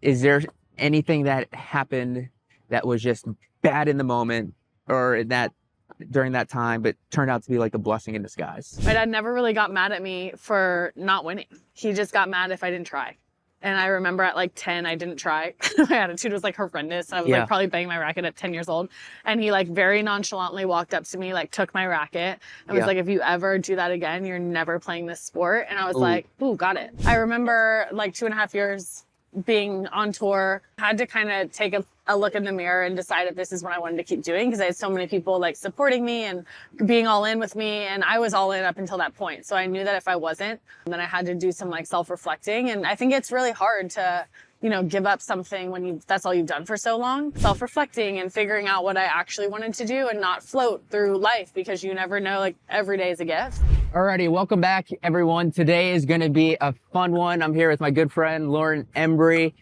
Is there anything that happened that was just bad in the moment or during that time, but turned out to be like a blessing in disguise? My dad never really got mad at me for not winning. He just got mad if I didn't try. And I remember at like 10, I didn't try. My attitude was like horrendous. I was like probably banging my racket at 10 years old. And he like very nonchalantly walked up to me, like took my racket and was like, if you ever do that again, you're never playing this sport. And I was like, ooh, got it. I remember like 2.5 years being on tour, had to kind of take a look in the mirror and decide if this is what I wanted to keep doing, because I had so many people like supporting me and being all in with me, and I was all in up until that point. So I knew that if I wasn't, then I had to do some like self-reflecting. And I think it's really hard to, you know, give up something when that's all you've done for so long. Self-reflecting and figuring out what I actually wanted to do and not float through life, because you never know, like every day is a gift. Alrighty, welcome back, everyone. Today is going to be a fun one. I'm here with my good friend, Lauren Embree,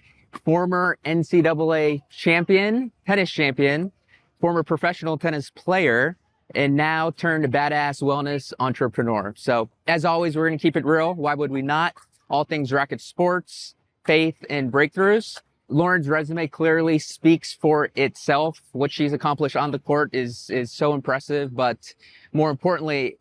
former NCAA champion, tennis champion, former professional tennis player, and now turned badass wellness entrepreneur. So as always, we're going to keep it real. Why would we not? All things racket sports, faith, and breakthroughs. Lauren's resume clearly speaks for itself. What she's accomplished on the court is so impressive, but more importantly,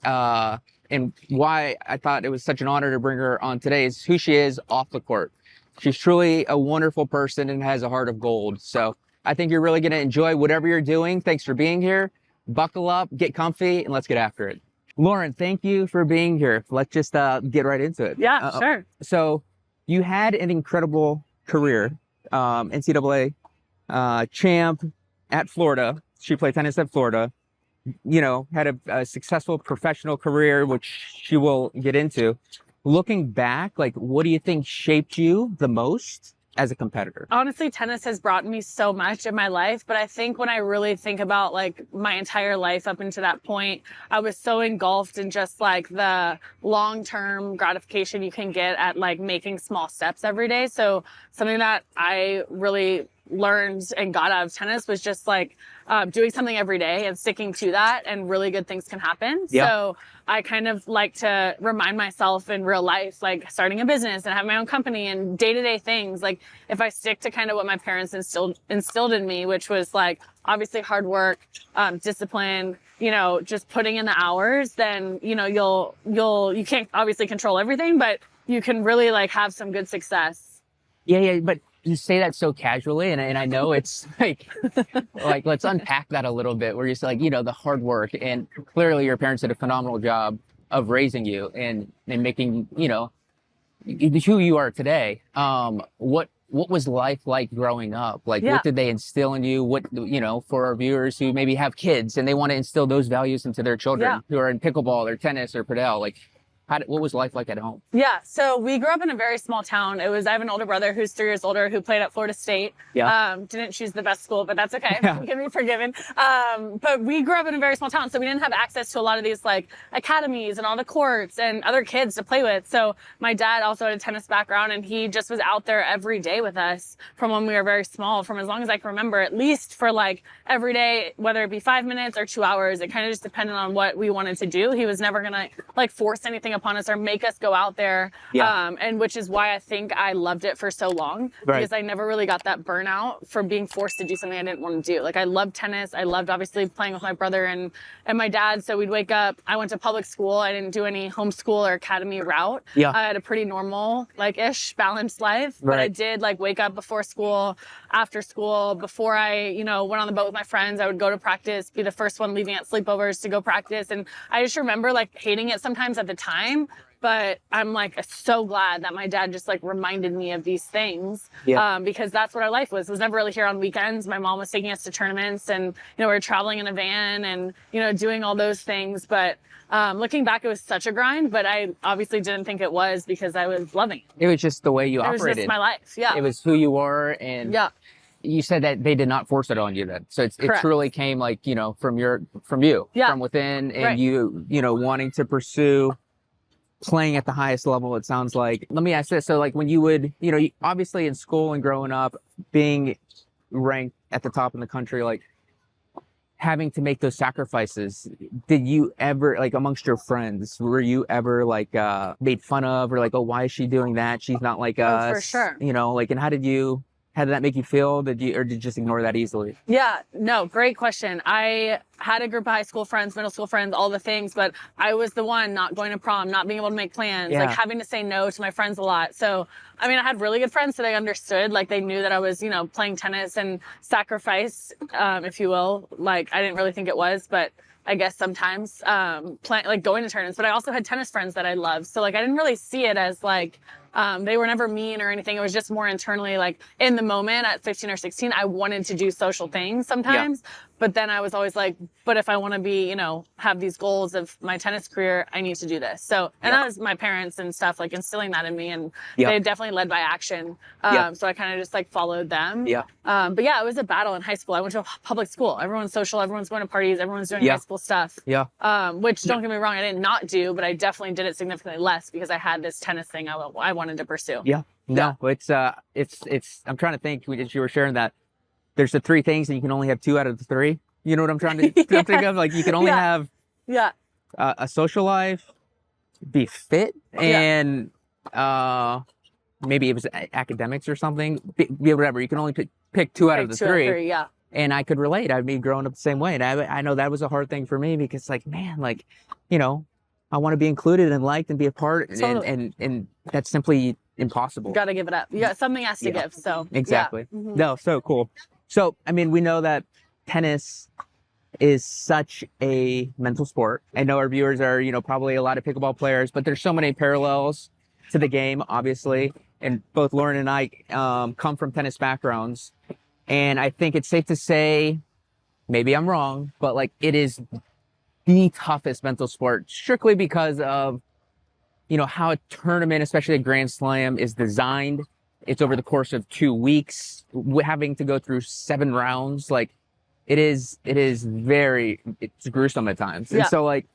and why I thought it was such an honor to bring her on today is who she is off the court. She's truly a wonderful person and has a heart of gold. So I think you're really going to enjoy whatever you're doing. Thanks for being here. Buckle up, get comfy, and let's get after it. Lauren, thank you for being here. Let's just get right into it. Yeah, sure. So you had an incredible career, NCAA champ at Florida. She played tennis at Florida. You know, had a successful professional career, which she will get into. Looking back, like, what do you think shaped you the most as a competitor? Honestly, tennis has brought me so much in my life, but I think when I really think about like my entire life up until that point, I was so engulfed in just like the long-term gratification you can get at like making small steps every day. So something that I really learned and got out of tennis was just like doing something every day and sticking to that, and really good things can happen. Yeah. So I kind of like to remind myself in real life, like starting a business and having my own company and day-to-day things, like if I stick to kind of what my parents instilled in me, which was like obviously hard work, discipline, you know, just putting in the hours, then, you know, you can't obviously control everything, but you can really like have some good success. Yeah, but you say that so casually, and I know it's like let's unpack that a little bit, where you say like, you know, the hard work, and clearly your parents did a phenomenal job of raising you and making, you know, who you are today. What was life like growing up? Like, what did they instill in you? What, you know, for our viewers who maybe have kids and they want to instill those values into their children who are in pickleball or tennis or padel, like, what was life like at home? Yeah, so we grew up in a very small town. I have an older brother who's 3 years older who played at Florida State. Didn't choose the best school, but that's okay. You can be forgiven. But we grew up in a very small town, so we didn't have access to a lot of these like academies and all the courts and other kids to play with. So my dad also had a tennis background, and he just was out there every day with us from when we were very small, from as long as I can remember, at least for like every day, whether it be 5 minutes or 2 hours. It kind of just depended on what we wanted to do. He was never gonna like force anything upon us or make us go out there. And which is why I think I loved it for so long, because I never really got that burnout from being forced to do something I didn't want to do. Like, I loved tennis. I loved obviously playing with my brother and my dad. So we'd wake up. I went to public school. I didn't do any homeschool or academy route. I had a pretty normal, like ish balanced life, but I did like wake up before school, after school, before I, you know, went on the boat with my friends. I would go to practice, be the first one leaving at sleepovers to go practice. And I just remember like hating it sometimes at the time. But I'm like so glad that my dad just like reminded me of these things, because that's what our life was. It was never really here on weekends. My mom was taking us to tournaments, and, you know, we were traveling in a van and, you know, doing all those things. But looking back, it was such a grind, but I obviously didn't think it was, because I was loving it. It was just the way you operated. It was just my life. Yeah. It was who you were. And you said that they did not force it on you then. So it truly came like, you know, from you, from within, and you know, wanting to pursue playing at the highest level, it sounds like. Let me ask this. So like when you would, you know, obviously in school and growing up, being ranked at the top in the country, like having to make those sacrifices, did you ever, like amongst your friends, were you ever like made fun of, or like, oh, why is she doing that? She's not like us. For sure. You know, like, and how did you How did that make you feel? Did you just ignore that easily? Yeah, no, great question. I had a group of high school friends, middle school friends, all the things, but I was the one not going to prom, not being able to make plans, like having to say no to my friends a lot. So, I mean, I had really good friends, so they understood, like they knew that I was, playing tennis and sacrifice, if you will. Like, I didn't really think it was, but I guess sometimes, like going to tournaments, but I also had tennis friends that I loved. So like, I didn't really see it as like, they were never mean or anything. It was just more internally, like in the moment at 15 or 16, I wanted to do social things sometimes. Yeah. But then I was always like, but if I want to be, have these goals of my tennis career, I need to do this. So, and that was my parents and stuff, like instilling that in me. And they definitely led by action. So I kind of just like followed them. But yeah, it was a battle in high school. I went to a public school. Everyone's social. Everyone's going to parties. Everyone's doing high school stuff. Which don't get me wrong, I did not do, but I definitely did it significantly less because I had this tennis thing I wanted to pursue. No, it's I'm trying to think, you were sharing that there's the 3 things and you can only have 2 out of the 3. You know what I'm trying to think of? Like you can only have a social life, be fit, and maybe it was academics or something, be whatever. You can only pick 2 out of the 3. And I could relate. I mean, growing up the same way. And I know that was a hard thing for me because like, man, like, I want to be included and liked and be a part. Totally. And that's simply impossible. Got to give it up. Something has to give. So exactly. No, so cool. So, I mean, we know that tennis is such a mental sport. I know our viewers are, probably a lot of pickleball players, but there's so many parallels to the game, obviously. And both Lauren and I come from tennis backgrounds. And I think it's safe to say, maybe I'm wrong, but like it is the toughest mental sport strictly because of, how a tournament, especially a Grand Slam, is designed. It's over the course of 2 weeks, having to go through 7 rounds. Like it's gruesome at times. And so like,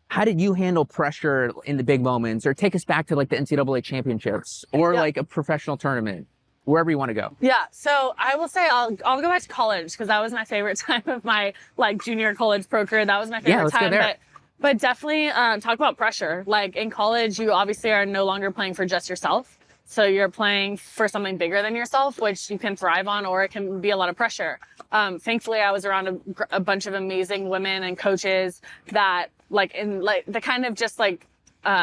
how did you handle pressure in the big moments, or take us back to like the NCAA championships or like a professional tournament, wherever you want to go? So I will say I'll go back to college because that was my favorite time of my like junior college pro career. That was my favorite time. Go there. But definitely talk about pressure. Like in college, you obviously are no longer playing for just yourself. So you're playing for something bigger than yourself, which you can thrive on, or it can be a lot of pressure. Thankfully, I was around a bunch of amazing women and coaches that they kind of just like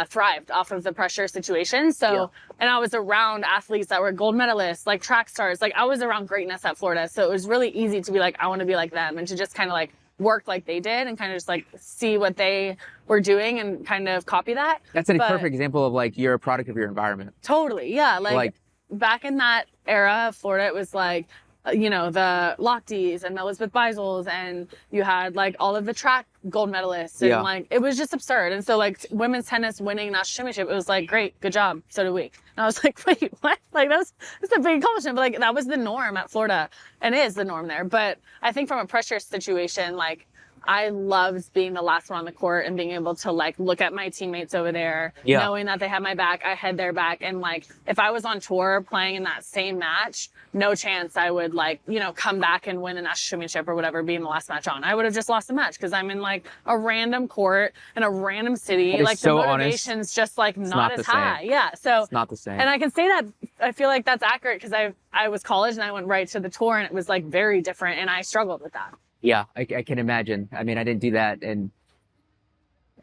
thrived off of the pressure situation. So, and I was around athletes that were gold medalists, like track stars. Like I was around greatness at Florida. So it was really easy to be like, I want to be like them, and to just kind of like work like they did and kind of just like see what they were doing and kind of copy that. That's a perfect example of like, you're a product of your environment. Totally. Yeah. Like back in that era of Florida, it was like, the Lochtys and Elizabeth Beisels, and you had like all of the track gold medalists, and like it was just absurd. And so like women's tennis winning national championship, it was like, great, good job, so do we. And I was like, wait, what? Like that's a big accomplishment, but like that was the norm at Florida and is the norm there. But I think from a pressure situation, like I loved being the last one on the court and being able to like look at my teammates over there, knowing that they had my back, I had their back. And like, if I was on tour playing in that same match, no chance I would like, come back and win a national championship or whatever, being the last match on. I would have just lost the match because I'm in like a random court in a random city. Like the motivation's just like not as high. So it's not the same. And I can say that I feel like that's accurate because I was college and I went right to the tour, and it was like very different, and I struggled with that. Yeah, I can imagine. I mean, I didn't do that. And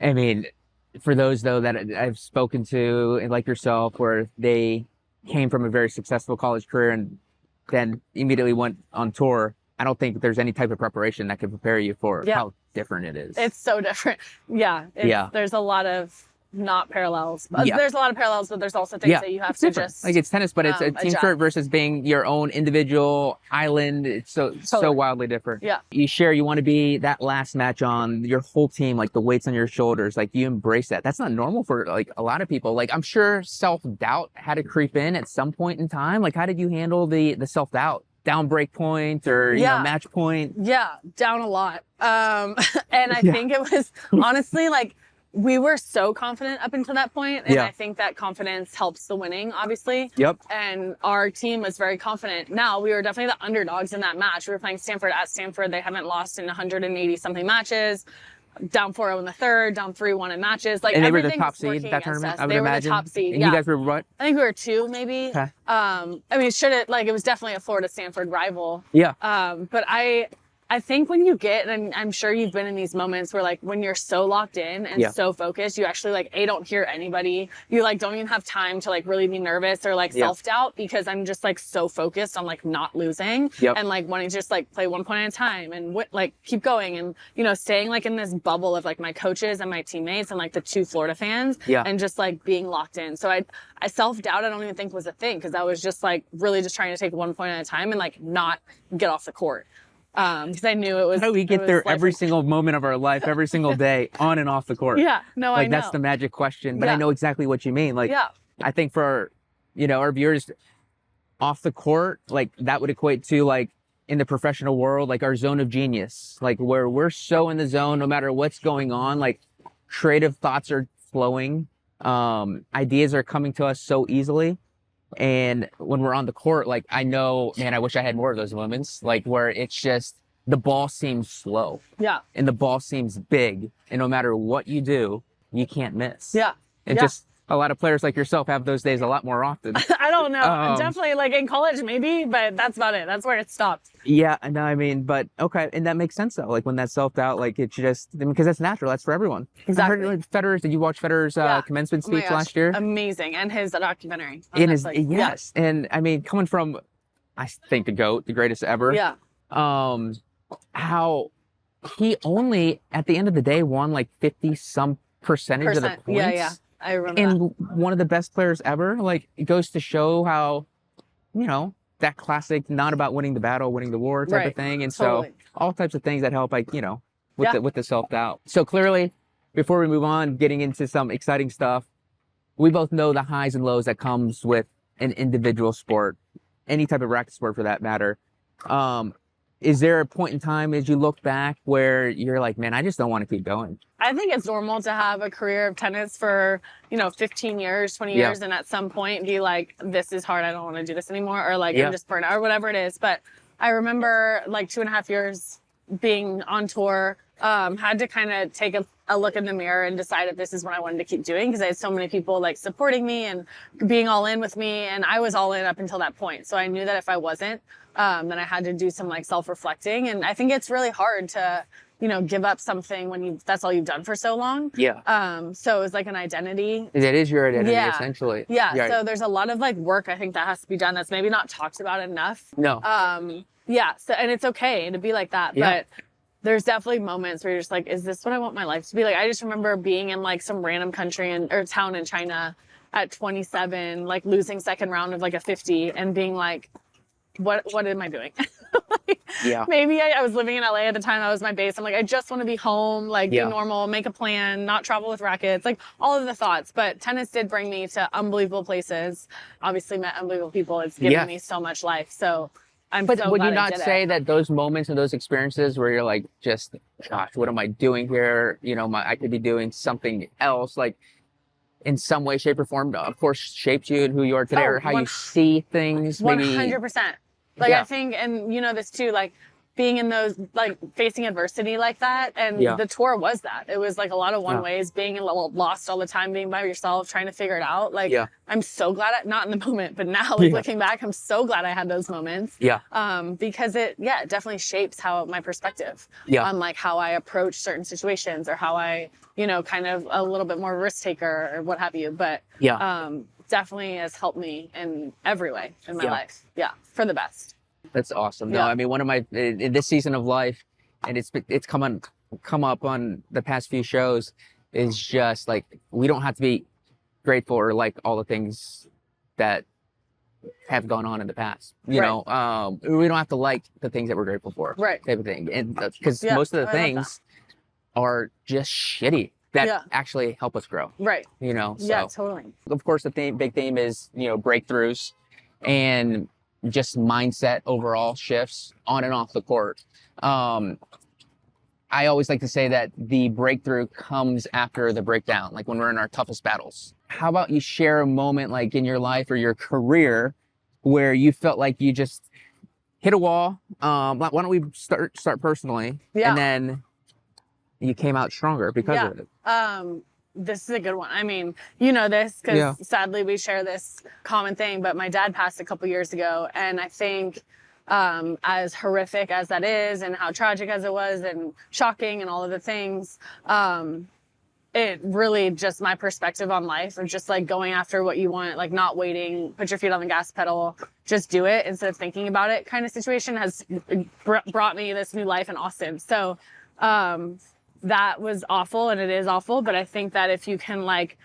I mean, for those though that I've spoken to, and like yourself, where they came from a very successful college career and then immediately went on tour, I don't think there's any type of preparation that can prepare you for how different it is. It's so different. There's a lot of not parallels. There's a lot of parallels, but there's also things that you have to just like, it's tennis, but it's a team sport versus being your own individual island. It's so wildly different. You share, you want to be that last match on your whole team, like the weights on your shoulders, like you embrace that. That's not normal for like a lot of people. Like I'm sure self-doubt had to creep in at some point in time. Like how did you handle the self-doubt? Down break point or match point? Down a lot. And I think it was honestly like, we were so confident up until that point, and I think that confidence helps the winning, obviously. And our team was very confident. Now, we were definitely the underdogs in that match. We were playing Stanford at Stanford. They haven't lost in 180 something matches. down 4-0 in the third, down 3-1 in matches. Like, and they were the top seed that tournament, I would they imagine. They were the top seed. And you guys were what? I think we were 2, maybe. Okay. I mean, it was definitely a Florida-Stanford rival. Yeah. But I think when you get, and I'm sure you've been in these moments where, like, when you're so locked in and so focused, you actually, like, don't hear anybody. You, like, don't even have time to, like, really be nervous or, like, self-doubt, because I'm just, like, so focused on, like, not losing and, like, wanting to just, like, play one point at a time and, like, keep going and, you know, staying, like, in this bubble of, like, my coaches and my teammates and, like, the 2 Florida fans and just, like, being locked in. So I self-doubt, I don't even think was a thing, because I was just, like, really just trying to take one point at a time and, like, not get off the court. Because I knew it was. How we get there every single moment of our life, every single day, on and off the court. Yeah, no, like, I know. That's the magic question. But I know exactly what you mean. Like, I think for, you know, our viewers, off the court, like, that would equate to, like, in the professional world, like, our zone of genius, like, where we're so in the zone, no matter what's going on, like, creative thoughts are flowing, ideas are coming to us so easily. And when we're on the court, like, I know, man, I wish I had more of those moments, like, where it's just the ball seems slow. Yeah. And the ball seems big. And no matter what you do, you can't miss. Yeah. And just a lot of players like yourself have those days a lot more often. I don't know. Definitely, like, in college, maybe, but that's about it. That's where it stopped. Yeah, no, I mean, but okay. And that makes sense, though. Like, when that's self-doubt, like, it's just, because that's natural. That's for everyone. Exactly. I heard, like, Federer's, did you watch Federer's commencement speech last year? Amazing. And his documentary. Yes. And I mean, coming from, I think, the GOAT, the greatest ever. Yeah. How he only, at the end of the day, won like 50-some percentage of the points. Yeah. I remember and one of the best players ever. Like, it goes to show how, you know, that classic, not about winning the battle, winning the war type of thing. And so all types of things that help, like, you know, with the self-doubt. So clearly, before we move on, getting into some exciting stuff, we both know the highs and lows that comes with an individual sport, any type of racket sport for that matter. Is there a point in time as you look back where you're like, man, I just don't want to keep going? I think it's normal to have a career of tennis for, 15 years, 20 years, and at some point be like, this is hard, I don't want to do this anymore, or like, I'm just burnt out, or whatever it is. But I remember like 2.5 years being on tour, had to kind of take a look in the mirror and decide if this is what I wanted to keep doing, because I had so many people like supporting me and being all in with me, and I was all in up until that point. So I knew that if I wasn't, then I had to do some like self-reflecting. And I think it's really hard to, give up something when that's all you've done for so long. Yeah. So it was like an identity. It is your identity, essentially. Yeah. So there's a lot of like work I think that has to be done that's maybe not talked about enough. No. Yeah. So, and it's okay to be like that, but there's definitely moments where you're just like, is this what I want my life to be? Like, I just remember being in like some random country or town in China at 27, like losing second round of like a 50 and being like, what am I doing? Maybe I was living in LA at the time. That was my base. I'm like, I just want to be home, like be normal, make a plan, not travel with rackets, like all of the thoughts. But tennis did bring me to unbelievable places. Obviously met unbelievable people. It's given me so much life. So But would you not say that those moments and those experiences where you're like, just, gosh, what am I doing here? I could be doing something else, like in some way, shape, or form, of course, shaped you and who you are today, or how you see things? 100%. Like, I think, and this too, like being in those, like facing adversity like that. And the tour was that. It was like a lot of one ways, being lost all the time, being by yourself, trying to figure it out. Like, I'm so glad, not in the moment, but now like looking back, I'm so glad I had those moments. Yeah. Because it definitely shapes how my perspective on like how I approach certain situations, or how I, kind of a little bit more risk taker or what have you. But definitely has helped me in every way in my life. Yeah. For the best. That's awesome. No, I mean, one of my, in this season of life, and it's come up on the past few shows, is just like, we don't have to be grateful or like all the things that have gone on in the past. We don't have to like the things that we're grateful for. Right. Type of thing. And because most of the things are just shitty that actually help us grow. Right. So, yeah, totally. Of course, the big theme is, breakthroughs and just mindset overall shifts on and off the court. I always like to say that the breakthrough comes after the breakdown, like when we're in our toughest battles. How about you share a moment like in your life or your career where you felt like you just hit a wall? Why don't we start personally? Yeah. And then you came out stronger because of it. This is a good one. I mean, you know this because sadly we share this common thing, but my dad passed a couple years ago. And I think as horrific as that is and how tragic as it was and shocking and all of the things, it really just my perspective on life of just like going after what you want, like not waiting, put your feet on the gas pedal, just do it instead of thinking about it kind of situation has brought me this new life in Austin. So that was awful and it is awful. But I think that if you can like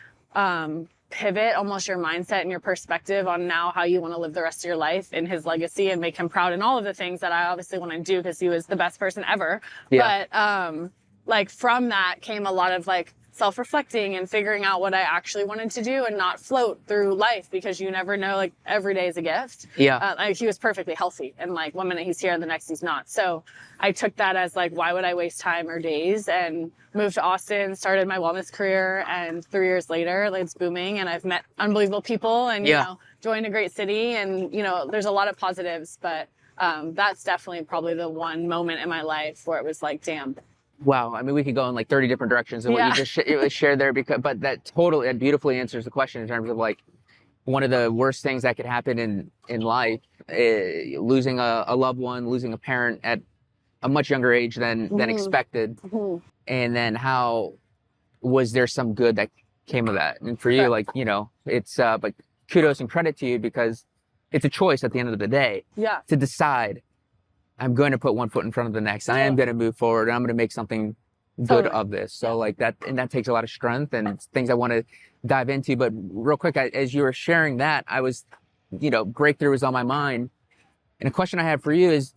pivot almost your mindset and your perspective on now how you want to live the rest of your life in his legacy and make him proud and all of the things that I obviously want to do because he was the best person ever. Yeah. But like from that came a lot of like self-reflecting and figuring out what I actually wanted to do and not float through life because you never know, like every day is a gift. Yeah. Like he was perfectly healthy and like one minute he's here and the next he's not. So I took that as like, why would I waste time or days and moved to Austin, started my wellness career and 3 years later, like, it's booming and I've met unbelievable people and, you know, joined a great city and, you know, there's a lot of positives, but that's definitely probably the one moment in my life where it was like, damn. Wow. I mean, we could go in like 30 different directions and what you just shared there, but that totally and beautifully answers the question in terms of like one of the worst things that could happen in life, losing a loved one, losing a parent at a much younger age than expected. And then how was there some good that came of that? And for you, like, you know, it's, but kudos and credit to you because it's a choice at the end of the day to decide I'm going to put one foot in front of the next. I am going to move forward. And I'm going to make something good of this. So like that, and that takes a lot of strength and it's things I want to dive into. But real quick, as you were sharing that, I was, you know, breakthrough was on my mind. And a question I have for you is,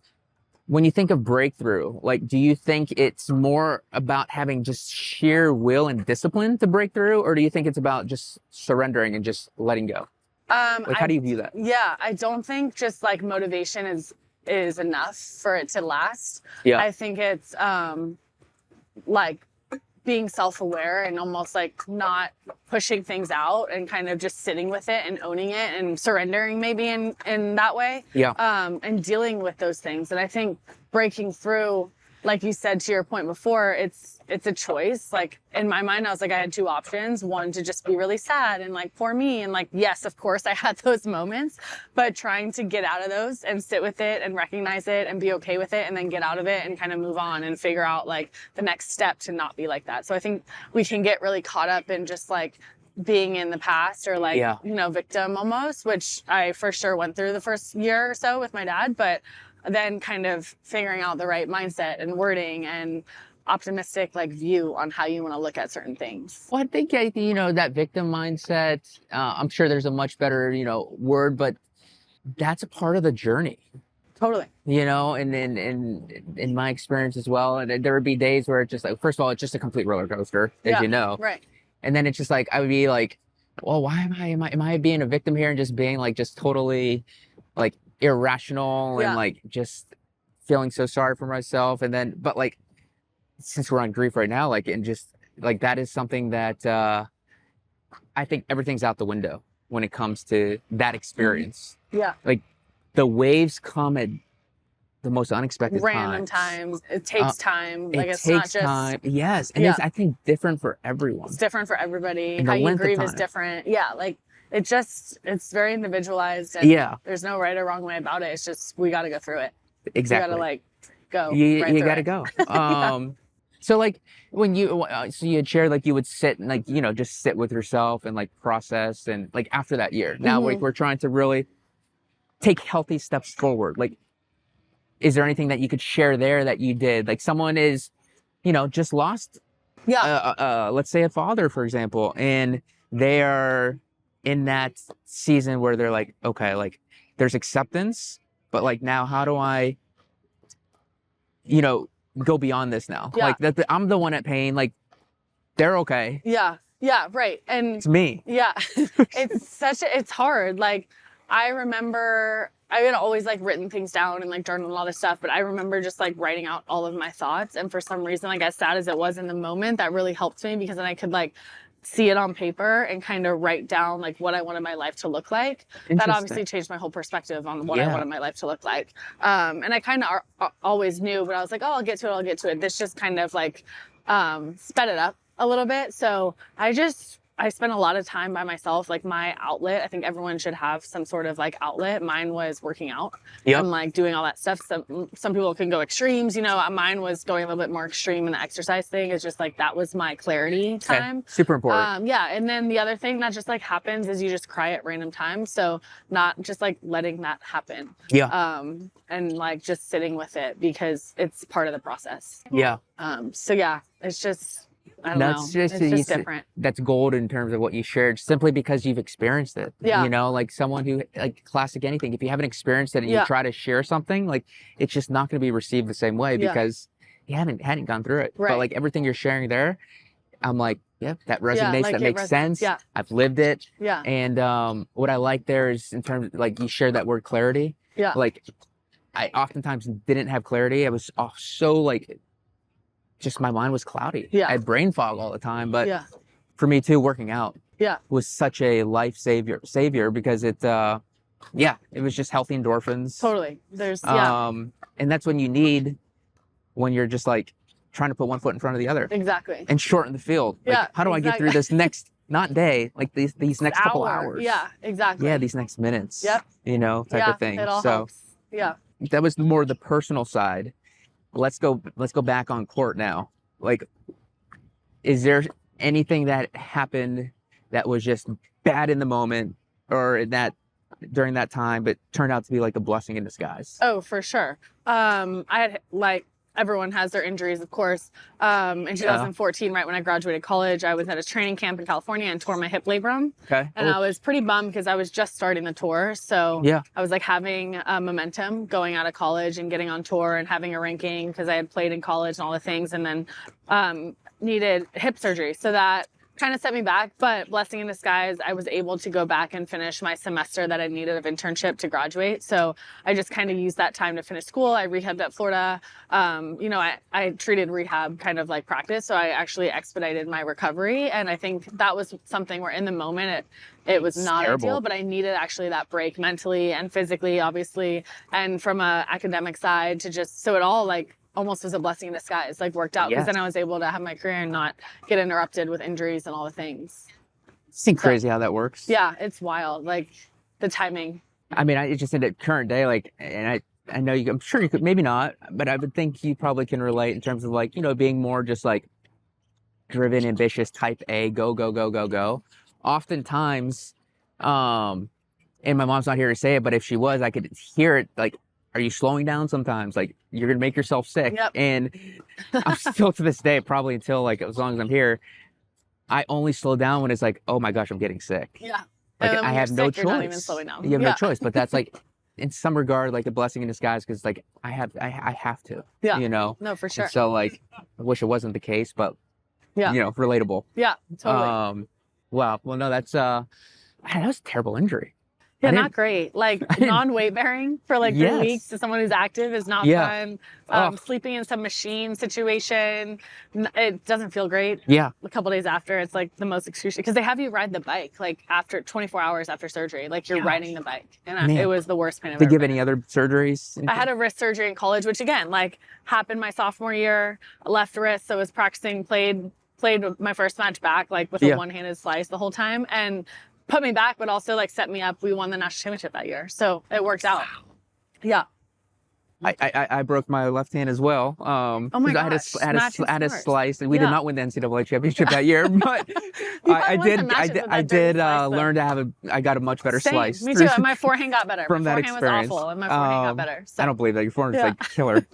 when you think of breakthrough, like, do you think it's more about having just sheer will and discipline to break through? Or do you think it's about just surrendering and just letting go? Like, how do you view that? Yeah, I don't think just like motivation is enough for it to last. I think it's like being self-aware and almost like not pushing things out and kind of just sitting with it and owning it and surrendering maybe in that way. And dealing with those things. And I think breaking through, like you said to your point before, it's a choice. Like in my mind, I was like, I had two options. One, to just be really sad and like, poor me. And like, yes, of course I had those moments, but trying to get out of those and sit with it and recognize it and be okay with it and then get out of it and kind of move on and figure out like the next step to not be like that. So I think we can get really caught up in just like being in the past or like, you know, victim almost, which I for sure went through the first year or so with my dad, but then kind of figuring out the right mindset and wording and optimistic like view on how you want to look at certain things. Well, I think, you know, that victim mindset, I'm sure there's a much better, you know, word, but that's a part of the journey. Totally. You know, and in my experience as well, and there would be days where it's just like, first of all, it's just a complete roller coaster, as you know. Right. And then it's just like, I would be like, well, why am I being a victim here and just being like, just totally like irrational and like just feeling so sorry for myself. And then, but like, since we're on grief right now, like, and just like, that is something that, I think everything's out the window when it comes to that experience. Like the waves come at the most unexpected random times. It takes time. Like it's takes not just time. Yes. And it's, I think, different for everyone. It's different for everybody. And how you grieve is different. Like it's very individualized and there's no right or wrong way about it. It's just, we got to go through it. Exactly. You got to like go. You got to go. So like when you, so you had shared like you would sit and like, you know, just sit with yourself and like process and like after that year, now like we're trying to really take healthy steps forward. Like, is there anything that you could share there that you did? Like someone is, you know, just lost, let's say a father, for example, and they are in that season where they're like, okay, like there's acceptance, but like now how do I, you know, go beyond this now? Like I'm the one at pain, like they're okay. Right. And it's me. It's hard. Like I remember I had always like written things down and like journaled all this stuff, but I remember just like writing out all of my thoughts. And for some reason, like as sad as it was in the moment, that really helped me because then I could like see it on paper and kind of write down like what I wanted my life to look like. That obviously changed my whole perspective on what I wanted my life to look like. And I kind of always knew, but I was like, oh, I'll get to it. This just kind of like sped it up a little bit. So I spent a lot of time by myself. Like my outlet, I think everyone should have some sort of like outlet. Mine was working out and like doing all that stuff. Some people can go extremes, you know, mine was going a little bit more extreme in the exercise thing. It's just like, that was my clarity time. Okay. Super important. Yeah. And then the other thing that just like happens is you just cry at random times. So not just like letting that happen. Yeah. And like just sitting with it because it's part of the process. Yeah. So yeah, it's just, I don't know. It's just different. That's gold in terms of what you shared, simply because you've experienced it. Yeah. You know, like someone who, like classic anything, if you haven't experienced it and you try to share something, like it's just not going to be received the same way because you hadn't gone through it. Right. But like everything you're sharing there, I'm like, yeah, that resonates. like that makes sense. Yeah. I've lived it. Yeah. And what I like there is in terms of, like, you shared that word clarity. Yeah. Like I oftentimes didn't have clarity. I was so like, just my mind was cloudy. Yeah. I had brain fog all the time. But for me too, working out was such a life savior because it was just healthy endorphins. Totally. There's and that's when you need, when you're just like trying to put one foot in front of the other. Exactly. And shorten the field. Like, how do I get through this next, not day, like these next couple hours? Yeah, exactly. Yeah, these next minutes. Yep. You know, type of thing. It all helps. Yeah. That was more the personal side. Let's go back on court now. Like, is there anything that happened that was just bad in the moment or during that time, but turned out to be like a blessing in disguise? Oh, for sure. I had, like, everyone has their injuries, of course. In 2014, right when I graduated college, I was at a training camp in California and tore my hip labrum. Okay. And I was pretty bummed because I was just starting the tour. So I was like having momentum going out of college and getting on tour and having a ranking because I had played in college and all the things, and then needed hip surgery. So that kind of set me back, but blessing in disguise, I was able to go back and finish my semester that I needed of internship to graduate. So I just kind of used that time to finish school. I rehabbed at Florida. You know, I treated rehab kind of like practice. So I actually expedited my recovery. And I think that was something where in the moment it was not ideal, but I needed actually that break mentally and physically, obviously. And from a academic side to just, so it all like almost was a blessing in disguise, like worked out because then I was able to have my career and not get interrupted with injuries and all the things. It's crazy how that works. Yeah, it's wild. Like the timing. I mean, I just in the current day, like, and I know I'm sure you could, maybe not, but I would think you probably can relate in terms of like, you know, being more just like driven, ambitious, type A, go. Oftentimes, and my mom's not here to say it, but if she was, I could hear it like, are you slowing down sometimes? Like, you're going to make yourself sick. Yep. And I'm still to this day, probably until like, as long as I'm here, I only slow down when it's like, oh my gosh, I'm getting sick. Yeah. Like, I have no choice. You're not even slowing down. You have no choice, but that's like, in some regard, like a blessing in disguise, because like, I have to, you know? No, for sure. And so like, I wish it wasn't the case, but you know, relatable. Yeah, totally. Wow. Well, no, that's, man, that was a terrible injury. Yeah, not great. Like non-weight bearing for like 3 weeks to someone who's active is not fun. Sleeping in some machine situation, it doesn't feel great. Yeah. A couple days after, it's like the most excruciating because they have you ride the bike like after 24 hours after surgery, like you're riding the bike, and it was the worst pain I've ever give been any other surgeries? I had a wrist surgery in college, which again, like happened my sophomore year, left wrist. So I was practicing, played my first match back, like with a one-handed slice the whole time, and put me back, but also like set me up. We won the national championship that year, so it worked out. Yeah. I broke my left hand as well. Oh my gosh! I had a slice, and we did not win the NCAA championship that year, but I did learn to have I got a much better slice. Me too. And my forehand got better. From that experience. My forehand was awful, and my forehand got better. So. I don't believe that. Your forehand is like killer.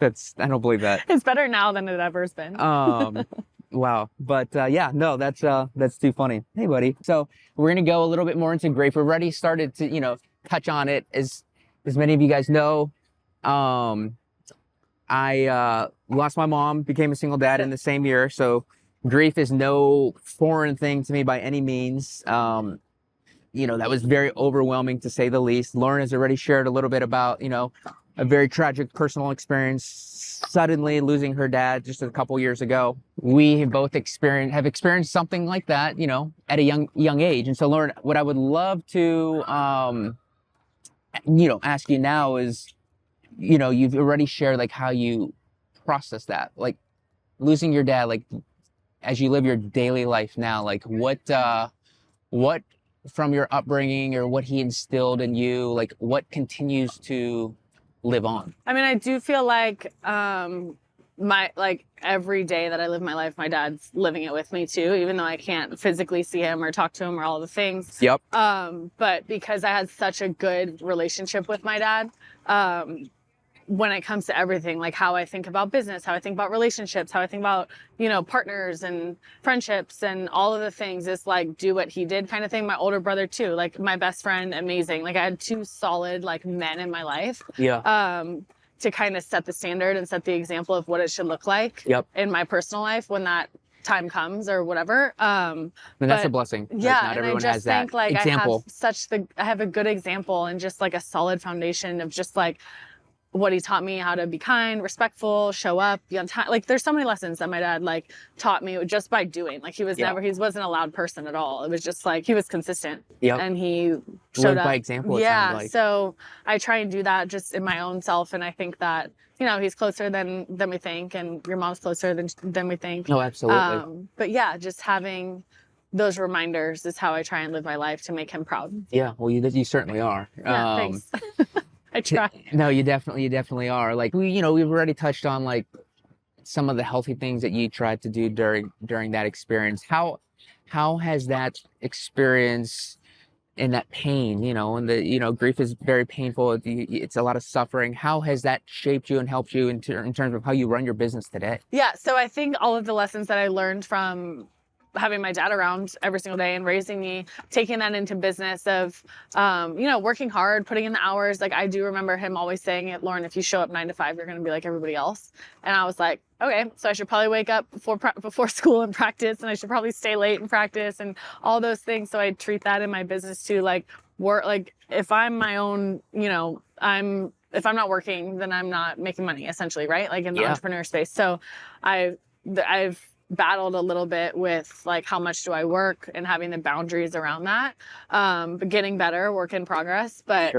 I don't believe that. It's better now than it ever has been. Wow. But that's too funny. Hey, buddy. So we're going to go a little bit more into grief. We've already started to, you know, touch on it. As many of you guys know, I lost my mom, became a single dad in the same year. So grief is no foreign thing to me by any means. You know, that was very overwhelming to say the least. Lauren has already shared a little bit about, you know, a very tragic personal experience, suddenly losing her dad just a couple years ago. We have both experienced something like that, you know, at a young age. And so, Lauren, what I would love to, you know, ask you now is, you know, you've already shared like how you process that. Like, losing your dad, like as you live your daily life now, like what from your upbringing or what he instilled in you, like what continues to live on? I mean, I do feel like every day that I live my life, my dad's living it with me too, even though I can't physically see him or talk to him or all the things. Yep. But because I had such a good relationship with my dad, when it comes to everything, like how I think about business, how I think about relationships, how I think about, partners and friendships and all of the things, is like do what he did kind of thing. My older brother too, like my best friend, amazing. Like I had two solid like men in my life. Yeah. To kind of set the standard and set the example of what it should look like in my personal life when that time comes or whatever. And that's a blessing. Yeah. Like, not and everyone I just has that think like example. I have a good example and just like a solid foundation of just like what he taught me, how to be kind, respectful, show up, be on time. Like there's so many lessons that my dad like taught me just by doing. Like he wasn't a loud person at all. It was just like he was consistent. Yep. And he showed Lived up by example. Yeah. So I try and do that just in my own self, and I think that he's closer than we think, and your mom's closer than we think. No, absolutely. But yeah, just having those reminders is how I try and live my life to make him proud. Yeah. Well, you certainly are. Yeah, thanks. I try. No, you definitely are. Like we've already touched on like some of the healthy things that you tried to do during that experience. How has that experience and that pain, and the grief is very painful. It's a lot of suffering. How has that shaped you and helped you in terms of how you run your business today? Yeah. So I think all of the lessons that I learned from having my dad around every single day and raising me, taking that into business of, working hard, putting in the hours. Like I do remember him always saying it, Lauren, if you show up 9 to 5, you're going to be like everybody else. And I was like, okay, so I should probably wake up before school and practice, and I should probably stay late and practice and all those things. So I treat that in my business too. Like work, like if I'm my own, if I'm not working, then I'm not making money essentially. Right. Like in the entrepreneur space. So I've battled a little bit with like how much do I work and having the boundaries around that, but getting better, work in progress, but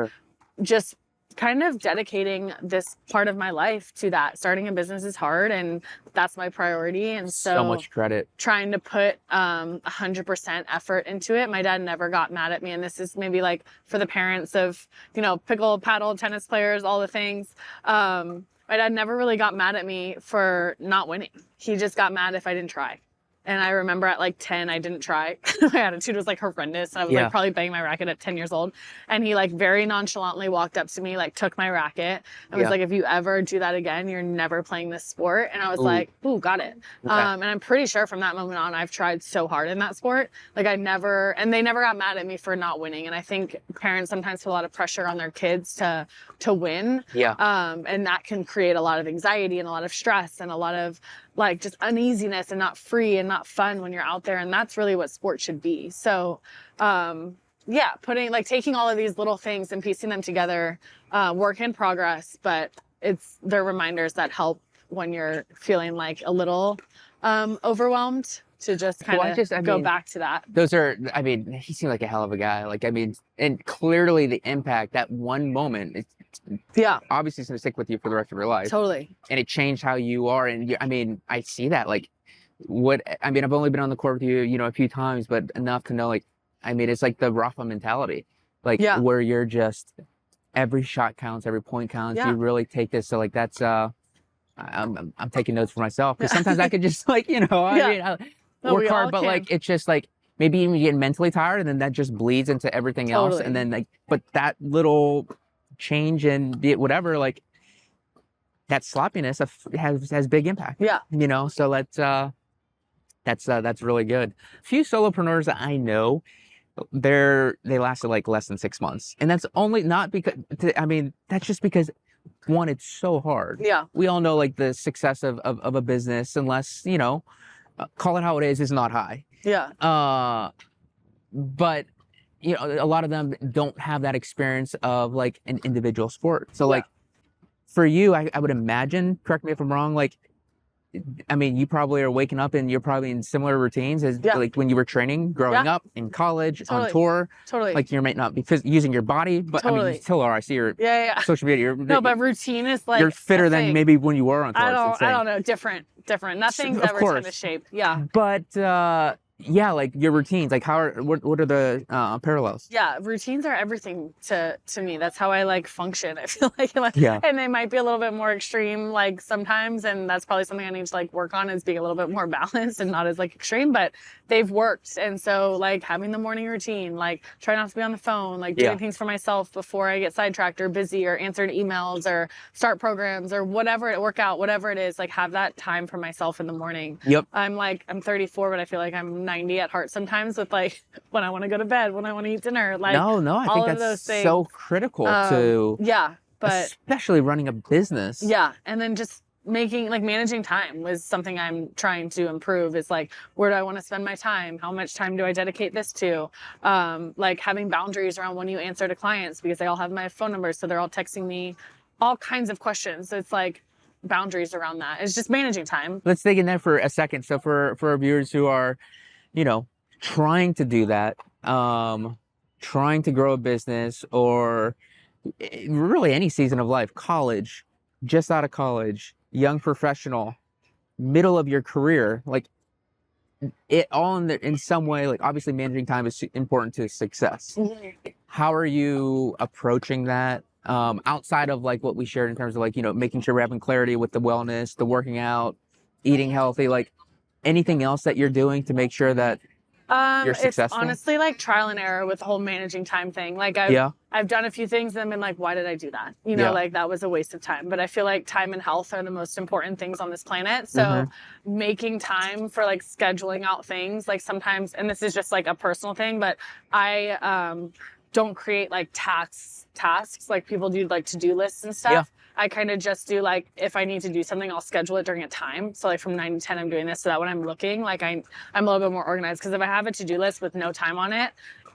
just kind of dedicating this part of my life to that. Starting a business is hard, and that's my priority, and so much credit. Trying to put 100% effort into it. My dad never got mad at me, and this is maybe like for the parents of pickle, paddle, tennis players, all the things. My dad never really got mad at me for not winning. He just got mad if I didn't try. And I remember at like 10, I didn't try. My attitude was like horrendous. I was like probably banging my racket at 10 years old. And he like very nonchalantly walked up to me, like took my racket and was like, if you ever do that again, you're never playing this sport. And I was like, ooh, got it. Okay. And I'm pretty sure from that moment on, I've tried so hard in that sport. Like they never got mad at me for not winning. And I think parents sometimes put a lot of pressure on their kids to win. Yeah. And that can create a lot of anxiety and a lot of stress and a lot of like just uneasiness and not free and not fun when you're out there. And that's really what sport should be. So, taking all of these little things and piecing them together, work in progress, but they're reminders that help when you're feeling like a little, overwhelmed, to just kind of go back to that. He seemed like a hell of a guy. And clearly the impact, that one moment, obviously it's going to stick with you for the rest of your life. Totally. And it changed how you are. And I see that. I've only been on the court with you, a few times, but enough to know, it's like the Rafa mentality, where you're just, every shot counts, every point counts. Yeah. You really take this. So that's, I'm taking notes for myself, because sometimes I could just work hard, but it's just maybe even get mentally tired, and then that just bleeds into everything else. And then but that little change and whatever, that sloppiness has big impact. Yeah. So that's really good. A few solopreneurs that I know, they lasted less than 6 months. And that's only not because, that's just because, one, it's so hard. Yeah. We all know the success of a business, unless, call it how it is not high. Yeah. But a lot of them don't have that experience of an individual sport. So for you, I would imagine, correct me if I'm wrong, I mean, you probably are waking up and you're probably in similar routines as like when you were training growing up in college, on tour. Totally. Like you might not be using your body, but I mean, you still are. I see your social media. No, but routine is like you're fitter than maybe when you were on tour. I don't know. Different. Nothing's ever tennis shape. Yeah. But yeah, like your routines, like what are the parallels? Yeah, routines are everything to me. That's how I like function. I feel like, yeah. And they might be a little bit more extreme like sometimes, and that's probably something I need to like work on, is being a little bit more balanced and not as like extreme, but they've worked. And so like having the morning routine, like try not to be on the phone, like doing things for myself before I get sidetracked or busy or answered emails or start programs or whatever, work out, whatever it is, like have that time for myself in the morning. Yep. I'm 34, but I feel like I'm 90 at heart sometimes, with like when I want to go to bed, when I want to eat dinner, like I think that's so critical to but especially running a business. Yeah, and then just managing time was something I'm trying to improve. Is like, where do I want to spend my time? How much time do I dedicate this to? Like having boundaries around when you answer to clients, because they all have my phone numbers, so they're all texting me all kinds of questions. So it's like boundaries around that. It's just managing time. Let's dig in there for a second. So for our viewers who are, trying to do that, trying to grow a business, or really any season of life, college, just out of college, young professional, middle of your career, like it all in some way, like obviously managing time is important to success. Mm-hmm. How are you approaching that? Outside of like what we shared in terms of like, making sure we're having clarity with the wellness, the working out, eating healthy, like anything else that you're doing to make sure that you're successful? It's honestly like trial and error with the whole managing time thing. Like I've done a few things and been like, why did I do that? Like that was a waste of time. But I feel like time and health are the most important things on this planet. So making time for like scheduling out things, like sometimes, and this is just like a personal thing, but I don't create like tasks like people do, like to-do lists and stuff. Yeah. I kind of just do like, if I need to do something, I'll schedule it during a time. So like from 9 to 10, I'm doing this, so that when I'm looking, like I'm a little bit more organized. Because if I have a to-do list with no time on it,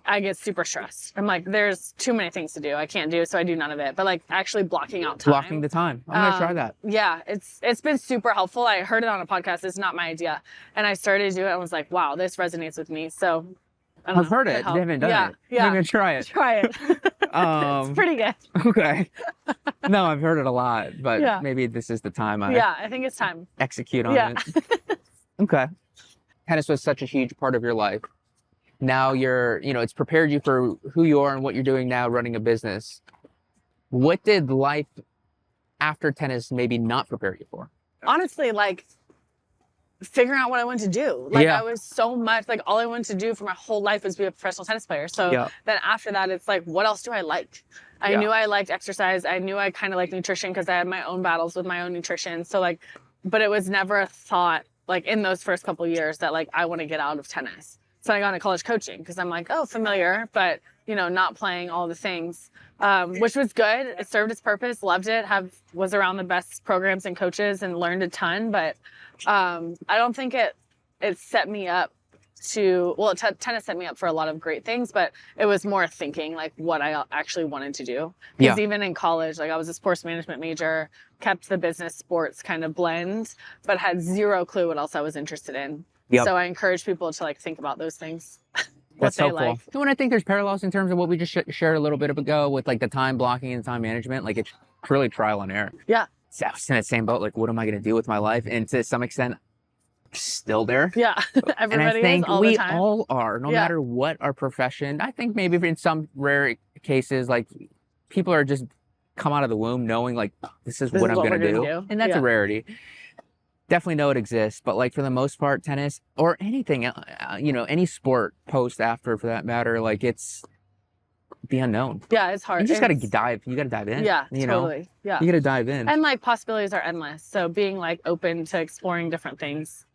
I get super stressed. I'm like, there's too many things to do. I can't do, so I do none of it. But like actually blocking out time. Blocking the time. I'm gonna try that. Yeah, it's been super helpful. I heard it on a podcast. It's not my idea. And I started to do it and was like, wow, this resonates with me. So I've heard it. You haven't done it. Yeah. I'm gonna try it. Try it. It's pretty good. Okay. No, I've heard it a lot, but maybe this is the time I think it's time. Execute on it. Okay. Tennis was such a huge part of your life. Now you're, it's prepared you for who you are and what you're doing now, running a business. What did life after tennis maybe not prepare you for? Honestly, like figuring out what I wanted to do. Like I was so much like, all I wanted to do for my whole life was be a professional tennis player. So then after that, it's like, what else do I like? I knew I liked exercise. I knew I kind of liked nutrition because I had my own battles with my own nutrition. So like, but it was never a thought like in those first couple of years that like, I want to get out of tennis. So I got into college coaching because I'm like, oh, familiar, but not playing all the things, which was good. It served its purpose, loved it, was around the best programs and coaches and learned a ton. But I don't think it set me up tennis set me up for a lot of great things, but it was more thinking like what I actually wanted to do. Because even in college, like I was a sports management major, kept the business sports kind of blend, but had zero clue what else I was interested in. So I encourage people to like think about those things. That's helpful. So when I think there's parallels in terms of what we just shared a little bit ago with like the time blocking and time management, like it's really trial and error. Yeah. So I was in that same boat, like what am I going to do with my life? And to some extent, still there. Yeah. And I think we all are, no matter what our profession. I think maybe in some rare cases, like people are just come out of the womb knowing like this is what I'm going to do. And that's a rarity. Definitely know it exists, but like for the most part, tennis or anything, any sport post after for that matter, like it's the unknown. Yeah, it's hard. You just got to dive. You got to dive in. Yeah, totally. Yeah. You got to dive in. And like possibilities are endless. So being like open to exploring different things.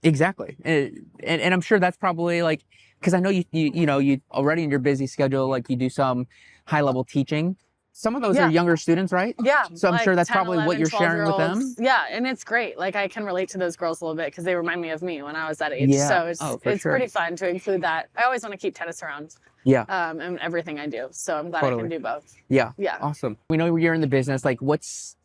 Exactly. And I'm sure that's probably like, cause I know you already in your busy schedule, like you do some high level teaching. Some of those are younger students, right? Yeah. So I'm like sure that's 10, probably 11, what you're sharing with them. Yeah. And it's great. Like I can relate to those girls a little bit because they remind me of me when I was that age. Yeah. So it's pretty fun to include that. I always want to keep tennis around. Yeah. And everything I do. So I'm glad I can do both. Yeah. Yeah. Awesome. We know you're in the business. Like what's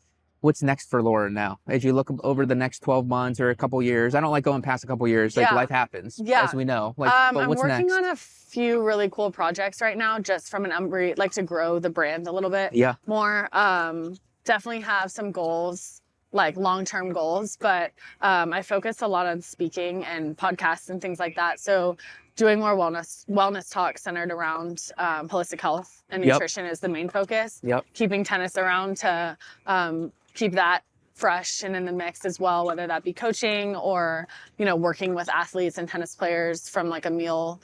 what's next for Lauren now? As you look over the next 12 months or a couple years, I don't like going past a couple years. Like life happens, as we know. Like, but what's next? I'm working on a few really cool projects right now, just from an Embree, like to grow the brand a little bit more. Definitely have some goals, like long-term goals, but I focus a lot on speaking and podcasts and things like that. So doing more wellness talks centered around holistic health and nutrition is the main focus. Keeping tennis around to keep that fresh and in the mix as well, whether that be coaching or, you know, working with athletes and tennis players from like a meal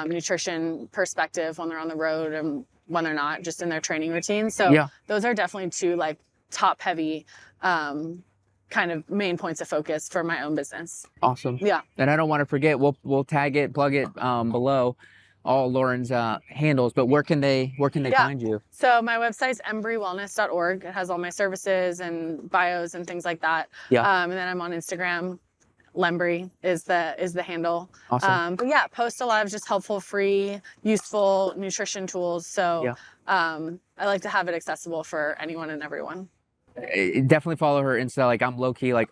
nutrition perspective when they're on the road and when they're not, just in their training routine. So those are definitely two like top heavy kind of main points of focus for my own business. Awesome. Yeah. And I don't want to forget, we'll tag it, plug it below all Lauren's handles, but where can they find you? So my website's embreewellness.org. It has all my services and bios and things like that. And then I'm on Instagram. Lembree is the handle. Awesome. But yeah, post a lot of just helpful, free, useful nutrition tools. So I like to have it accessible for anyone and everyone. Definitely follow her Insta. Like I'm low key, like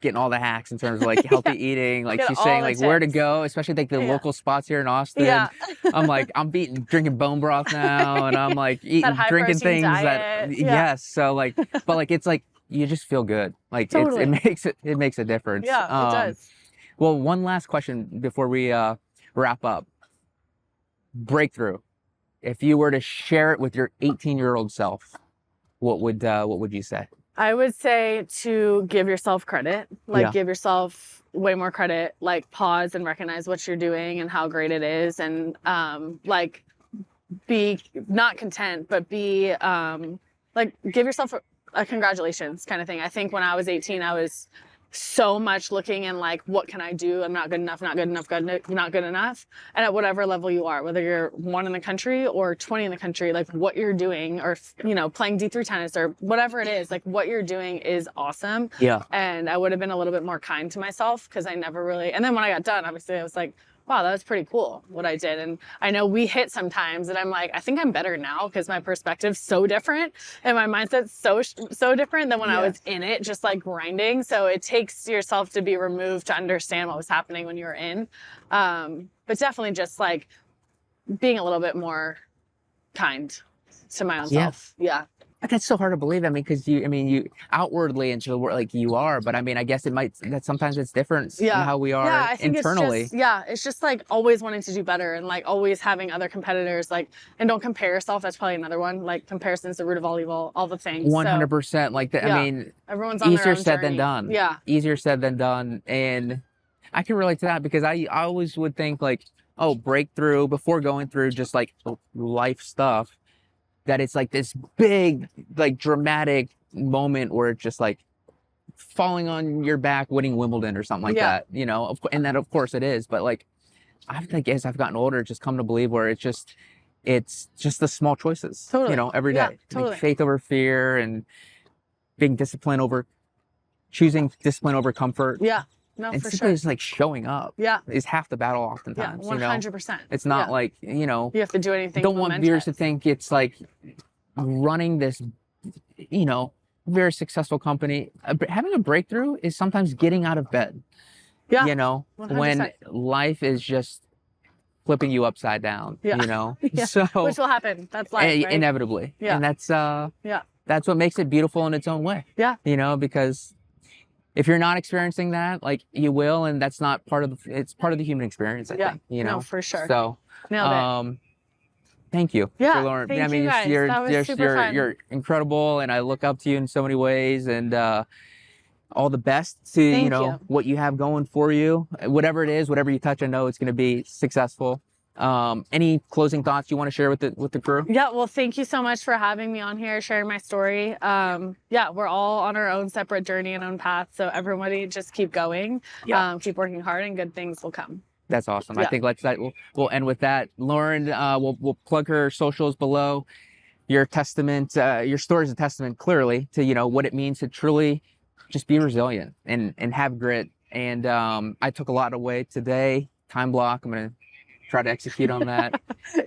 getting all the hacks in terms of like healthy eating. Like she's saying like where to go, especially like the local spots here in Austin. I'm like, I'm drinking bone broth now, and I'm like drinking things diet. So like, but like it's like you just feel good. Like it makes a difference. Yeah, it does. Well, one last question before we wrap up. Breakthrough. If you were to share it with your 18-year-old self, what would you say? I would say to give yourself credit, give yourself way more credit, like pause and recognize what you're doing and how great it is. And like be not content, but be like give yourself a congratulations kind of thing. I think when I was 18, I was so much looking and like, what can I do? I'm not good enough, not good enough, not good enough. And at whatever level you are, whether you're 1 in the country or 20 in the country, like what you're doing or, you know, playing D3 tennis or whatever it is, like what you're doing is awesome. Yeah. And I would have been a little bit more kind to myself because I never really, and then when I got done, obviously I was like, wow, that was pretty cool what I did. And I know we hit sometimes and I'm like, I think I'm better now because my perspective's so different and my mindset's so different than when I was in it, just like grinding. So it takes yourself to be removed to understand what was happening when you were in. But definitely just like being a little bit more kind to my own self. Yeah. That's so hard to believe. I mean, because you outwardly into the world like you are, but I mean, I guess that sometimes it's different in how we are I think internally. It's just like always wanting to do better and like always having other competitors, like, and don't compare yourself. That's probably another one. Like comparison's the root of all evil, all the things. 100%. Like I mean, everyone's on easier their own said journey. Than done. Yeah. Easier said than done. And I can relate to that because I always would think like, oh, breakthrough before going through just like life stuff. That it's like this big, like dramatic moment where it's just like falling on your back, winning Wimbledon or something like that, you know, and that of course it is. But like, I think as I've gotten older, just come to believe where it's just the small choices, you know, every day. Like faith over fear and choosing discipline over comfort. Yeah. No, and for simply just like showing up is half the battle oftentimes. 100%. You know? It's not like, you know, you have to do anything. Don't want viewers to think it's like running this, you know, very successful company. Having a breakthrough is sometimes getting out of bed. Yeah. You know, 100%. When life is just flipping you upside down, you know, so which will happen. That's life, right? Inevitably. Yeah. And that's what makes it beautiful in its own way. Yeah. You know, because if you're not experiencing that, like you will, and that's not it's part of the human experience, I think, you know? No, for sure. So, nailed it. Thank you, Lauren. Thank you guys. That was super fun. You're incredible, and I look up to you in so many ways, and all the best to, you know, what you have going for you. Whatever it is, whatever you touch, I know it's going to be successful. Any closing thoughts you want to share with the crew? Yeah, well, thank you so much for having me on here, sharing my story. We're all on our own separate journey and own path. So everybody just keep going, keep working hard, and good things will come. That's awesome. I think we'll end with that. Lauren, we'll plug her socials below. Your story is a testament clearly to, you know, what it means to truly just be resilient and have grit. And I took a lot away today. Time block. I'm going to try to execute on that.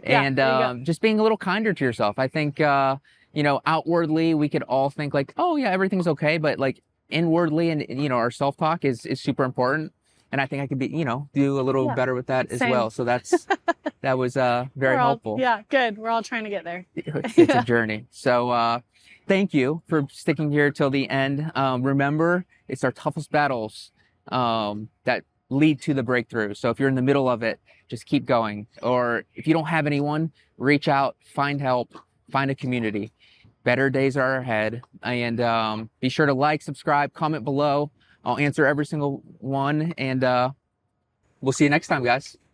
And just being a little kinder to yourself. I think, you you know, outwardly we could all think like, oh yeah, everything's okay, but like inwardly and you know, our self-talk is super important. And I think I could be, you know, do a little better with that as well. So that was very helpful. Yeah, good. We're all trying to get there. It's a journey. So thank you for sticking here till the end. Remember, it's our toughest battles that lead to the breakthrough. So if you're in the middle of it, just keep going. Or if you don't have anyone, reach out, find help, find a community. Better days are ahead. And be sure to like, subscribe, comment below. I'll answer every single one. And we'll see you next time, guys.